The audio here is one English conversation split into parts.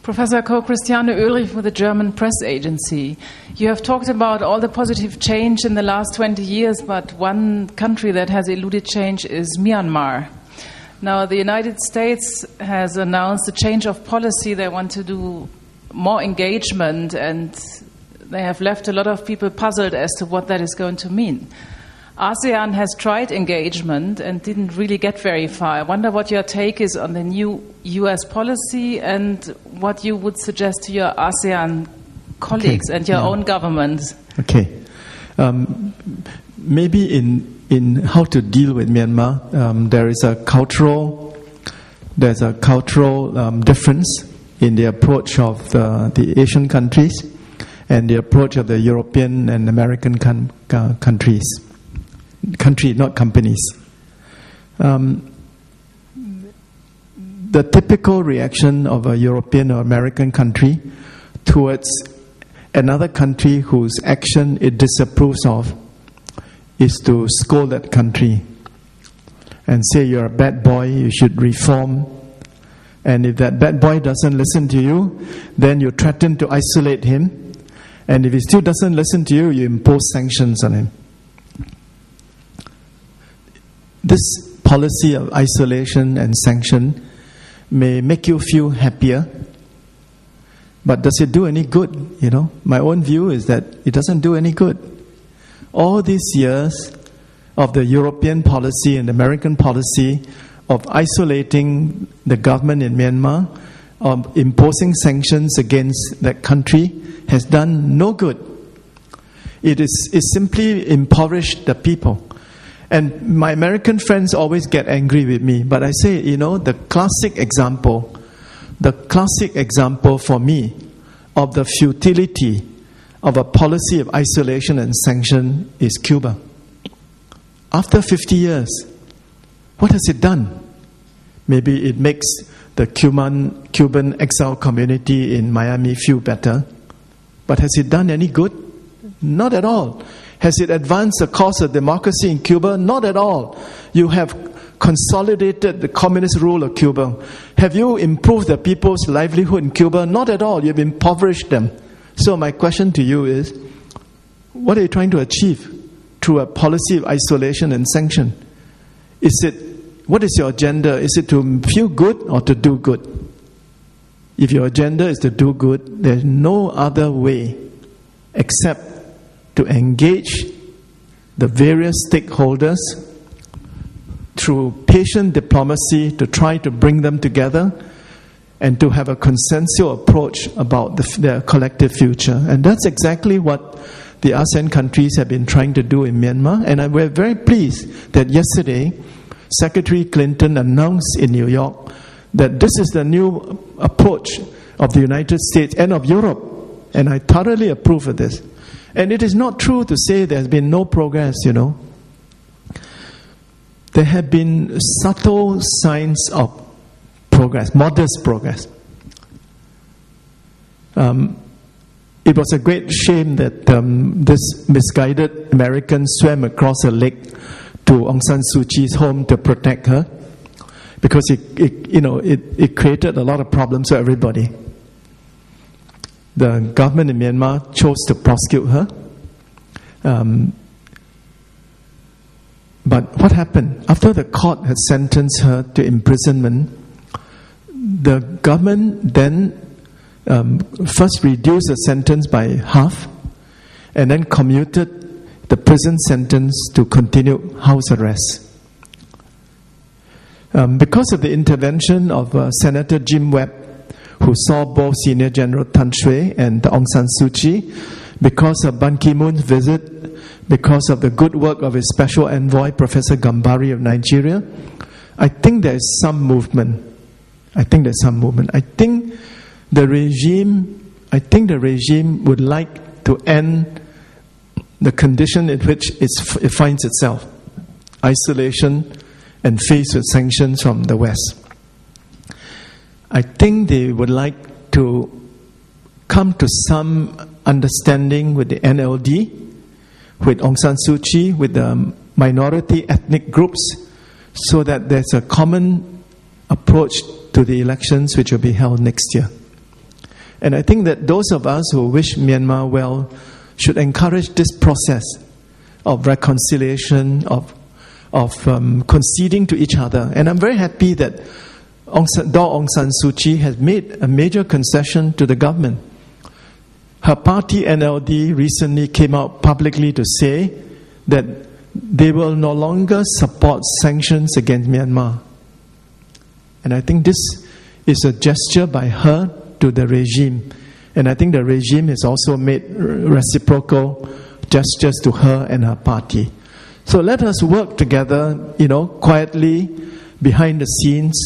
Professor Koh, Christiane Oehrich with the German press agency. You have talked about all the positive change in the last 20 years, but one country that has eluded change is Myanmar. Now, the United States has announced a change of policy. They want to do more engagement, and they have left a lot of people puzzled as to what that is going to mean. ASEAN has tried engagement and didn't really get very far. I wonder what your take is on the new US policy and what you would suggest to your ASEAN colleagues and your own governments. Okay. Maybe in how to deal with Myanmar, there's a cultural difference in the approach of the Asian countries and the approach of the European and American countries. Country, not companies. The typical reaction of a European or American country towards another country whose action it disapproves of is to scold that country and say, you're a bad boy, you should reform. And if that bad boy doesn't listen to you, then you threaten to isolate him. And if he still doesn't listen to you, you impose sanctions on him. This policy of isolation and sanction may make you feel happier, but does it do any good? You know, my own view is that it doesn't do any good. All these years of the European policy and American policy of isolating the government in Myanmar, of imposing sanctions against that country, has done no good. It simply impoverished the people. And my American friends always get angry with me, but I say, the classic example for me of the futility of a policy of isolation and sanction is Cuba. After 50 years, what has it done? Maybe it makes the Cuban exile community in Miami feel better, but has it done any good? Not at all. Has it advanced the cause of democracy in Cuba? Not at all. You have consolidated the communist rule of Cuba. Have you improved the people's livelihood in Cuba? Not at all. You've impoverished them. So my question to you is, what are you trying to achieve through a policy of isolation and sanction? What is your agenda? Is it to feel good or to do good? If your agenda is to do good, there's no other way except to engage the various stakeholders through patient diplomacy to try to bring them together and to have a consensual approach about their collective future. And that's exactly what the ASEAN countries have been trying to do in Myanmar. And we're very pleased that yesterday, Secretary Clinton announced in New York that this is the new approach of the United States and of Europe. And I thoroughly approve of this. And it is not true to say there's been no progress, There have been subtle signs of progress, modest progress. It was a great shame that this misguided American swam across a lake to Aung San Suu Kyi's home to protect her, because it created a lot of problems for everybody. The government in Myanmar chose to prosecute her. But what happened? After the court had sentenced her to imprisonment, the government then first reduced the sentence by half and then commuted the prison sentence to continued house arrest. Because of the intervention of Senator Jim Webb, who saw both Senior General Tan Shui and Aung San Suu Kyi, because of Ban Ki-moon's visit, because of the good work of his special envoy, Professor Gambari of Nigeria, I think there is some movement. I think the regime would like to end the condition in which it finds itself, isolation and faced with sanctions from the West. I think they would like to come to some understanding with the NLD, with Aung San Suu Kyi, with the minority ethnic groups, so that there's a common approach to the elections which will be held next year. And I think that those of us who wish Myanmar well should encourage this process of reconciliation, of conceding to each other. And I'm very happy that Daw Aung San Suu Kyi has made a major concession to the government. Her party, NLD, recently came out publicly to say that they will no longer support sanctions against Myanmar. And I think this is a gesture by her to the regime. And I think the regime has also made reciprocal gestures to her and her party. So let us work together, quietly, behind the scenes,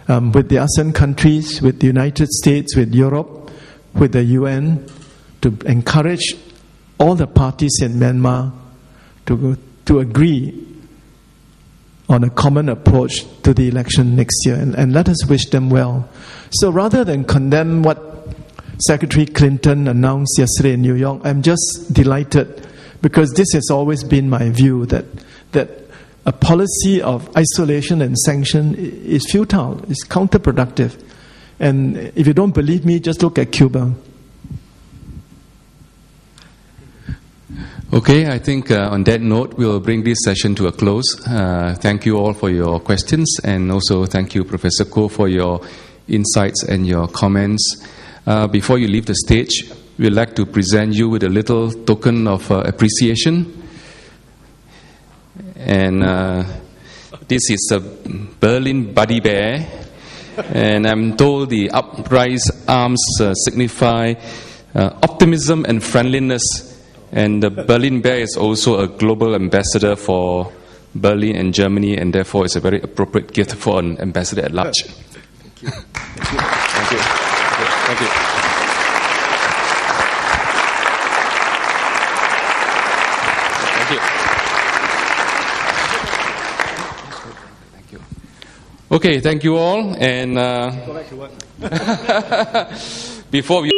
with the ASEAN countries, with the United States, with Europe, with the UN, to encourage all the parties in Myanmar to agree on a common approach to the election next year. And let us wish them well. So rather than condemn what Secretary Clinton announced yesterday in New York, I'm just delighted, because this has always been my view, that a policy of isolation and sanction is futile, is counterproductive. And if you don't believe me, just look at Cuba. Okay, I think on that note, we'll bring this session to a close. Thank you all for your questions, and also thank you, Professor Koh, for your insights and your comments. Before you leave the stage, we'd like to present you with a little token of appreciation. And this is a Berlin Buddy Bear. And I'm told the upraised arms signify optimism and friendliness. And the Berlin Bear is also a global ambassador for Berlin and Germany, and therefore it's a very appropriate gift for an ambassador-at-large. Thank you. Thank you. Thank you. Thank you. Okay, thank you all. And Go back to work. before we